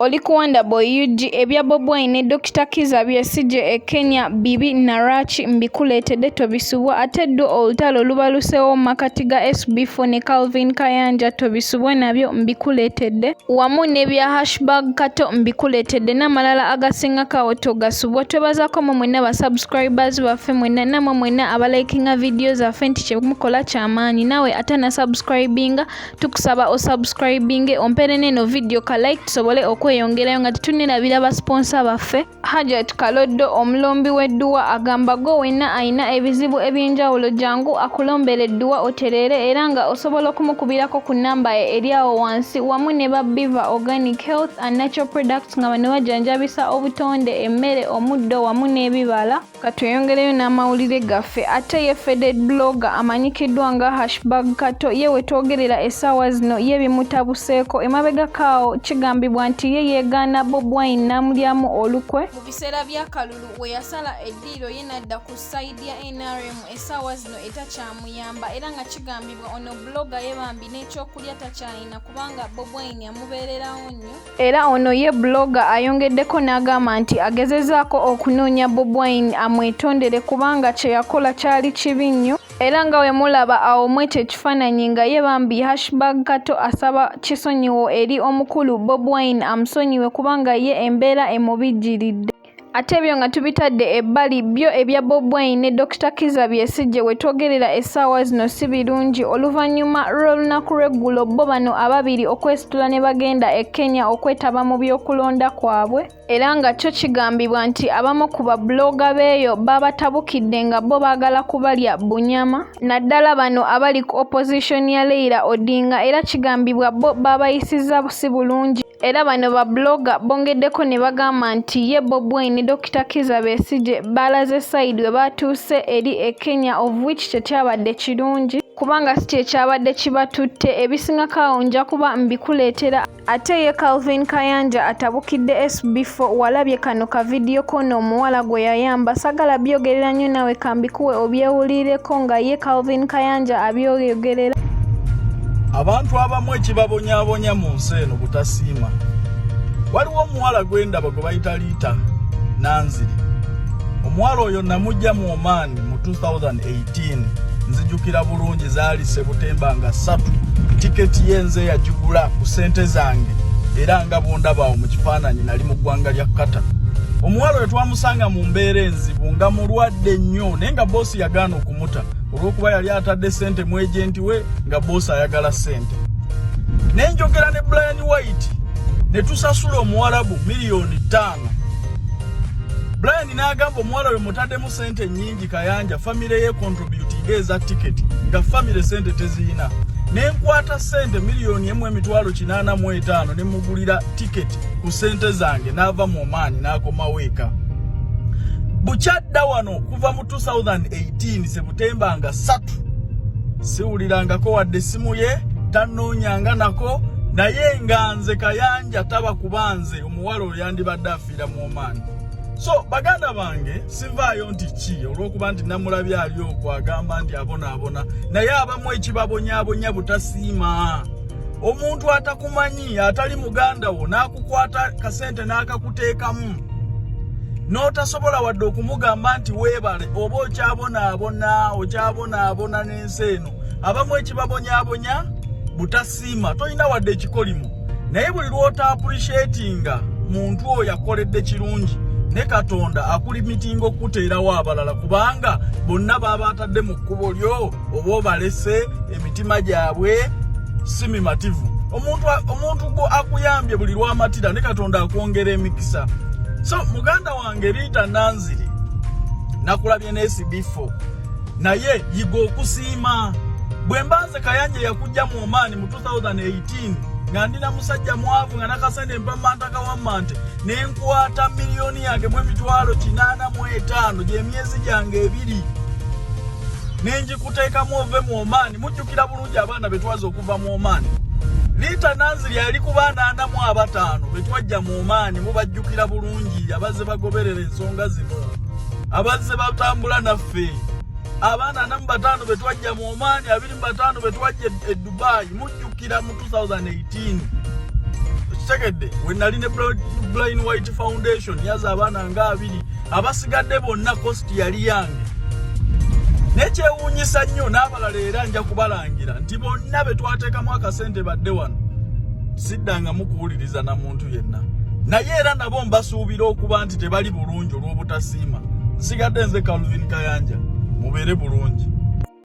Olikuwanda Boyuji ebya Bobi Wine Dr. Kizza Besigye Kenya Bibi Narachi mbikuletedde tobisubwa ate ddwe olutalo lubaluseewo makati ga SB4 ne Kayanja tobisubwa nabyo mbikuletedde wamu n'ebya #kato mbikuletedde n'amalala agasinga kawo togasubwa. Twebazaako mu mwenna ba subscribers baffe mwenna namwe mwenna abalikinga video zaffe nti kye mukola kyamaanyi. Nawe atana subscribinga tukusaba osubscribinge ompere neno video ka like tusobole okweyongerayo nga tetunirabira ba sponsor baffe. Hajat Kaloddo omulombi w'edduwa agamba go wenna ayina ebizibu eby'enjawulo jangu akulombera edduwa oterere era nga osobola okumukubirako ku namba ye eri awo wansi wamu ne ba Biva Organic Health and Natural Products nga bano bajanjabisa obutonde emmere omuddo wamu n'ebibala. Katweyongereyo n'amawulire gaffe. Ate ye Feded blogger amanyikiddwa nga #kato ye wetwogerera essaawa zino ye bimutabuseeko emabega kaawo kigambibwa nti ye yeegaana Bobi Wine n'amulyamu olukwe. Mu biseera bya kalulu we yasala eddiiro ye n'adda ku sayidi ya NRM essaawa zino etakyamuyamba era nga kigambibwa ono blogger ye bambi n'ekyokulya takyalina kubanga Bobi Wine yamubeererawo nnyo. Era ono ye blogger ayongeddeko n'agamba nti agezezaako okunoonya Bobi Wine amwetondere kubanga kye yakola kyali kibi nnyo. Era nga we mulaba awo mwete ekifaananyi nga ye bambi #kato asaba kisonyiwo eri omukulu Bobi Wine amusonyiwe kubanga ye embeera emubijjiridde. Ate ebyo nga tubitadde ebbali byo ebya Bobi Wine ne Dr. Kizza Besigye wetwogerera essaawa zino si birungi oluvannyuma lw'olunaku lw'eggulo bo bano ababiri okwesitula ne bagenda e Kenya okwetaba mu by'okulonda kwabwe. Era nga kyo kigambibwa nti abamu ku babloga beeyo babatabukidde nga bo baagala kubalya bunyama naddala bano abali ku opposition ya Raila Odinga era kigambibwa bo babayisiza si bulungi. Era bano babloga bongeddeko ne bagamba nti ye Bobi Wine ne Dr. Kizza Besigye balaze side we batuuse eri e Kenya of which tekyabadde kirungi kubanga si kyekyabadde kibatutte ebisingakaawo nja kuba mbikuleetera. Ate ye Kayanja atabukidde SB4 walabye kano ka video kono omuwala gwe yayamba sagala byogerera nnyo nawe kambikuwe obyewulireko nga ye Kayanja abyogerera. Abantu abamu ekibabonyaabonya mu nsi eno butasiima. Waliwo omuwala gwendaba gwe bayita Liita Nanziri. Omuwala oyo namujja mu Oman mu 2018. Nzijukira bulungi zaali Septemba nga 3. Tiketi yenze yagigula ku ssente zange era nga bondabaawo mu kifaananyi nali mu ggwanga lya Qatar. Omuwala oyo twamusanga mu mbeera enzibu nga mulwadde nnyo naye nga boosi yagaana okumuta olw'okuba yali atadde ssente mu ejenti we nga boosi ayagala ssente. Ne njogera ne Brian White ne tusasula Omuwarabu $5,000,000. Brian n'agamba omuwala oyo mutaddemu ssente nnyingi Kayanja famire ye contributing eza tiketi nga famire ssente teziyina. Ne nkwata ssente $1,885,000 ne mugulira tiketi ku ssente zange n'ava mu Oman n'akoma weeka. Bukyadda wano kuva mu 2018 Septemba nga 3 siwulirangako wadde essimu ye tannoonyanga nako naye nga nze Kayanja taba kubanze omuwala oyo yandibadde afiira mu Oman. So baganda bange sivaayo nti ki olw'okuba nti namulabye ali okwo agamba nti abonaabona naye abamu ekibabonyaabonya butasiima. Omuntu atakumanyi atali muganda wo n'akukwata kasente n'akakuteekamu n'otasobola wadde okumugamba nti weebale oba okyabonaabona n'ensi eno. Abamu ekibabonyaabonya butasiima tolina wadde ekikolimu naye buli lw'ota appreciatinga muntu oyo akoledde kirungi ne Katonda akulimitinga okuteerawo abalala kubanga bonna baba atadde mu kkubo lyo oba obalese emitima gyabwe si mimativu. Omuntu go akuyambye buli lw'amatira ne Katonda akwongera emikisa. So muganda wange Liita Nanziri nakulabye ne SB4 naye yiga okusiima. Bwe mbanze Kayanja yakujja mu Oman mu 2018 nga ndina musajja mwavu nga nakasende mpamanta kawammante ne nkwata miliyoni yange mu $85,000 gy'emyezi gyange 2 ne njikuteekamu ove mu Oman. Mujjukira bulungi abaana betwaza okuva mu Oman. Liita Nanziri yali ku baana 45 betwajja mu Oman mubajjukira bulungi abazze bagoberera ensonga zino abazze batambula naffe. Abaana 45 betwajja mu Oman 25 betwajja e Dubai mujjukira mu 2018. Okitegedde we nali ne Blind White Foundation yaza abaana nga 2 abasigadde bonna cost yali yange. Nekyewuunyisa nnyo n'abalala era nja kubalangira nti bonna be twateekamu akasente badde wano siddanga mukuwuliriza na muntu yenna. Naye era nabo mbasuubira okuba nti tebali bulungi olw'obutasiima. Nsigadde nze Calvin Kayanja. Mubeere bulungi.